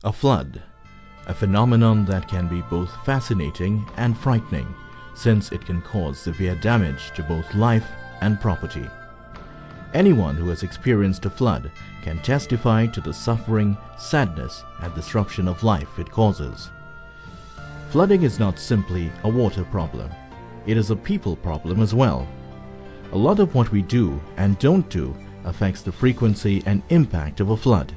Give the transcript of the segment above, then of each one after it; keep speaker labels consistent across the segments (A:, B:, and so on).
A: A flood, a phenomenon that can be both fascinating and frightening, since it can cause severe damage to both life and property. Anyone who has experienced a flood can testify to the suffering, sadness, and disruption of life it causes. Flooding is not simply a water problem. It is a people problem as well. A lot of what we do and don't do affects the frequency and impact of a flood.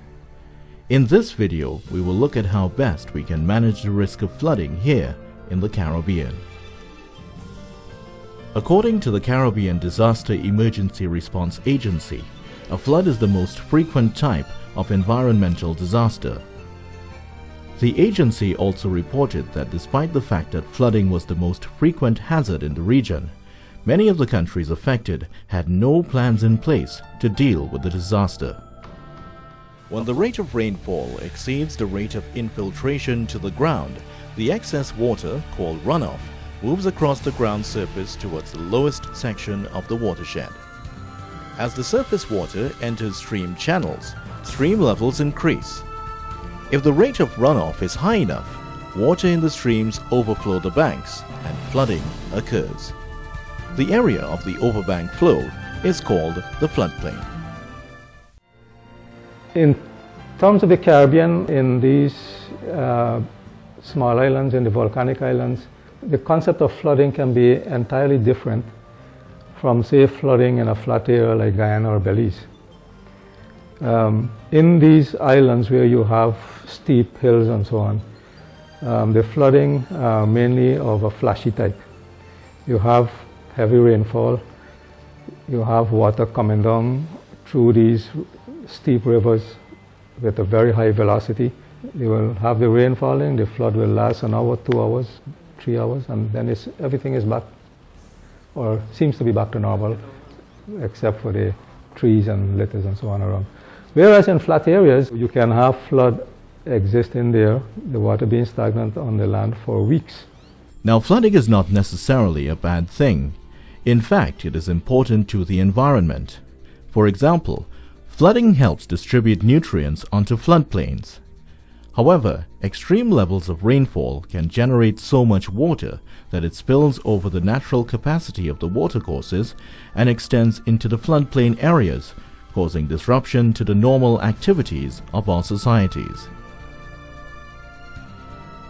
A: In this video, we will look at how best we can manage the risk of flooding here in the Caribbean. According to the Caribbean Disaster Emergency Response Agency, a flood is the most frequent type of environmental disaster. The agency also reported that despite the fact that flooding was the most frequent hazard in the region, many of the countries affected had no plans in place to deal with the disaster. When the rate of rainfall exceeds the rate of infiltration to the ground, the excess water, called runoff, moves across the ground surface towards the lowest section of the watershed. As the surface water enters stream channels, stream levels increase. If the rate of runoff is high enough, water in the streams overflow the banks and flooding occurs. The area of the overbank flow is called the floodplain.
B: In terms of the Caribbean, in these small islands, in the volcanic islands, the concept of flooding can be entirely different from, say, flooding in a flat area like Guyana or Belize. In these islands where you have steep hills and so on, the flooding mainly of a flashy type. You have heavy rainfall, you have water coming down through these steep rivers with a very high velocity. You will have the rain falling, the flood will last an hour, 2 hours, 3 hours, and then everything is back, or seems to be back to normal, except for the trees and litters and so on around. Whereas in flat areas, you can have flood existing there, the water being stagnant on the land for weeks.
A: Now, flooding is not necessarily a bad thing. In fact, it is important to the environment. For example, flooding helps distribute nutrients onto floodplains. However, extreme levels of rainfall can generate so much water that it spills over the natural capacity of the watercourses and extends into the floodplain areas, causing disruption to the normal activities of our societies.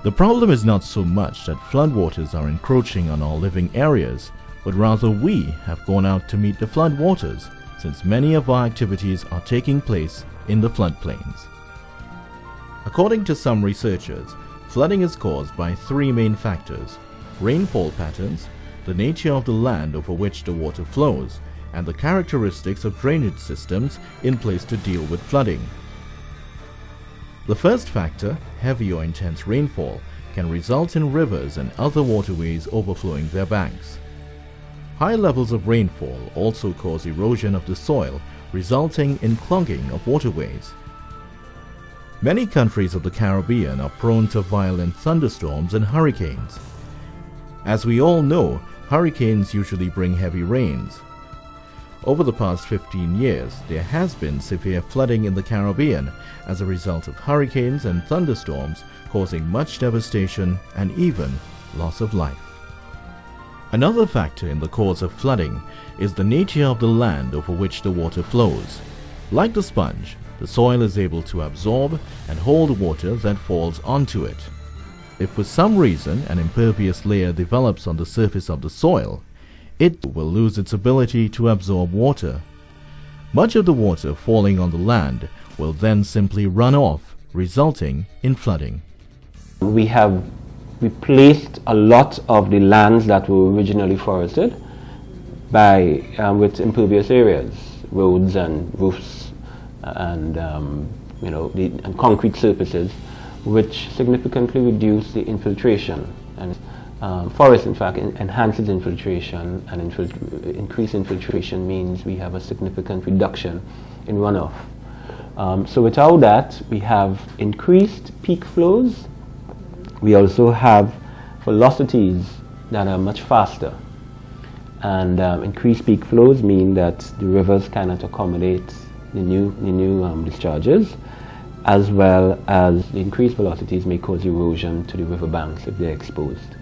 A: The problem is not so much that floodwaters are encroaching on our living areas, but rather we have gone out to meet the floodwaters, since many of our activities are taking place in the floodplains. According to some researchers, flooding is caused by three main factors: rainfall patterns, the nature of the land over which the water flows, and the characteristics of drainage systems in place to deal with flooding. The first factor, heavy or intense rainfall, can result in rivers and other waterways overflowing their banks. High levels of rainfall also cause erosion of the soil, resulting in clogging of waterways. Many countries of the Caribbean are prone to violent thunderstorms and hurricanes. As we all know, hurricanes usually bring heavy rains. Over the past 15 years, there has been severe flooding in the Caribbean as a result of hurricanes and thunderstorms, causing much devastation and even loss of life. Another factor in the cause of flooding is the nature of the land over which the water flows. Like the sponge, the soil is able to absorb and hold water that falls onto it. If for some reason an impervious layer develops on the surface of the soil, it will lose its ability to absorb water. Much of the water falling on the land will then simply run off, resulting in flooding.
C: We have replaced a lot of the lands that were originally forested with impervious areas, roads and roofs and and concrete surfaces, which significantly reduce the infiltration. And forest, in fact, enhances infiltration, and increased infiltration means we have a significant reduction in runoff. So without that, we have increased peak flows. We also have velocities that are much faster. And increased peak flows mean that the rivers cannot accommodate the new discharges. as well as the increased velocities may cause erosion to the riverbanks if they're exposed.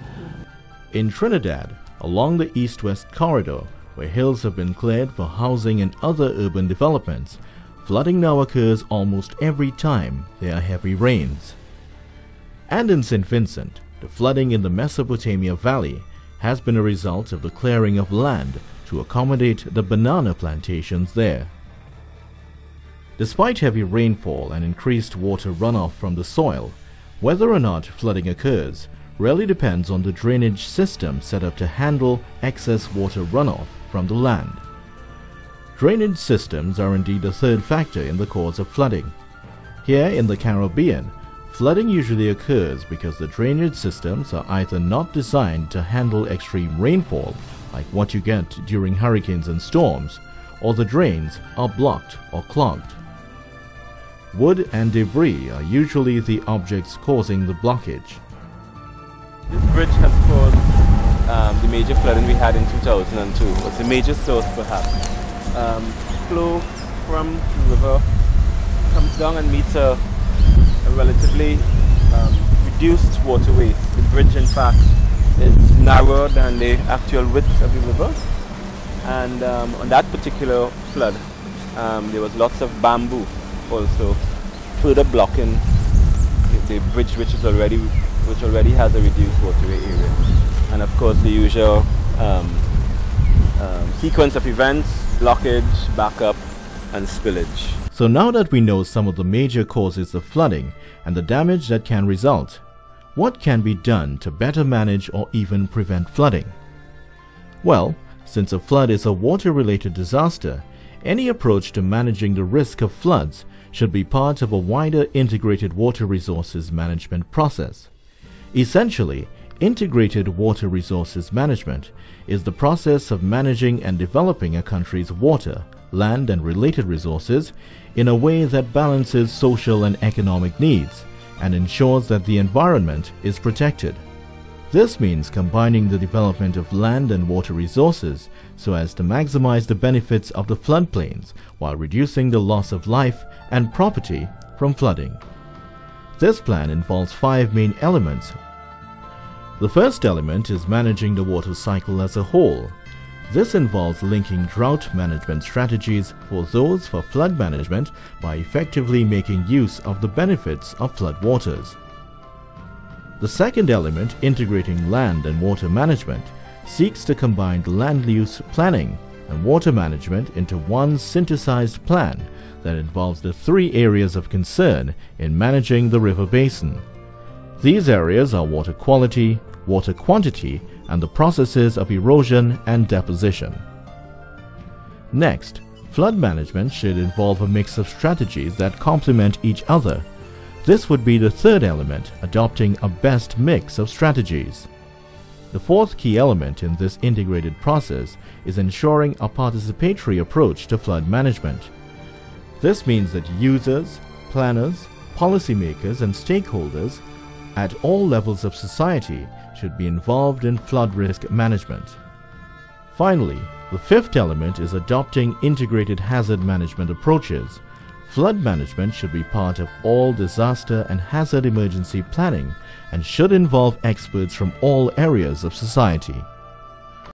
A: In Trinidad, along the east-west corridor, where hills have been cleared for housing and other urban developments, flooding now occurs almost every time there are heavy rains. And in St. Vincent, the flooding in the Mesopotamia Valley has been a result of the clearing of land to accommodate the banana plantations there. Despite heavy rainfall and increased water runoff from the soil, whether or not flooding occurs really depends on the drainage system set up to handle excess water runoff from the land. Drainage systems are indeed a third factor in the cause of flooding. Here in the Caribbean, flooding usually occurs because the drainage systems are either not designed to handle extreme rainfall, like what you get during hurricanes and storms, or the drains are blocked or clogged. Wood and debris are usually the objects causing the blockage.
D: This bridge has caused the major flooding we had in 2002. It was the major source perhaps. Flow from the river comes down and meets a relatively reduced waterway. The bridge in fact is narrower than the actual width of the river, and on that particular flood there was lots of bamboo also further blocking the bridge which already has a reduced waterway area, and of course the usual sequence of events: blockage, backup and spillage.
A: So now that we know some of the major causes of flooding and the damage that can result, what can be done to better manage or even prevent flooding? Well, since a flood is a water-related disaster, any approach to managing the risk of floods should be part of a wider integrated water resources management process. Essentially, integrated water resources management is the process of managing and developing a country's water, land and related resources in a way that balances social and economic needs and ensures that the environment is protected. This means combining the development of land and water resources so as to maximize the benefits of the floodplains while reducing the loss of life and property from flooding. This plan involves 5 main elements. The first element is managing the water cycle as a whole. This involves linking drought management strategies for those for flood management by effectively making use of the benefits of floodwaters. The second element, integrating land and water management, seeks to combine land use planning and water management into one synthesized plan that involves the 3 areas of concern in managing the river basin. These areas are water quality, water quantity, and the processes of erosion and deposition. Next, flood management should involve a mix of strategies that complement each other. This would be the third element, adopting a best mix of strategies. The fourth key element in this integrated process is ensuring a participatory approach to flood management. This means that users, planners, policymakers, and stakeholders at all levels of society should be involved in flood risk management. Finally, the fifth element is adopting integrated hazard management approaches. Flood management should be part of all disaster and hazard emergency planning and should involve experts from all areas of society.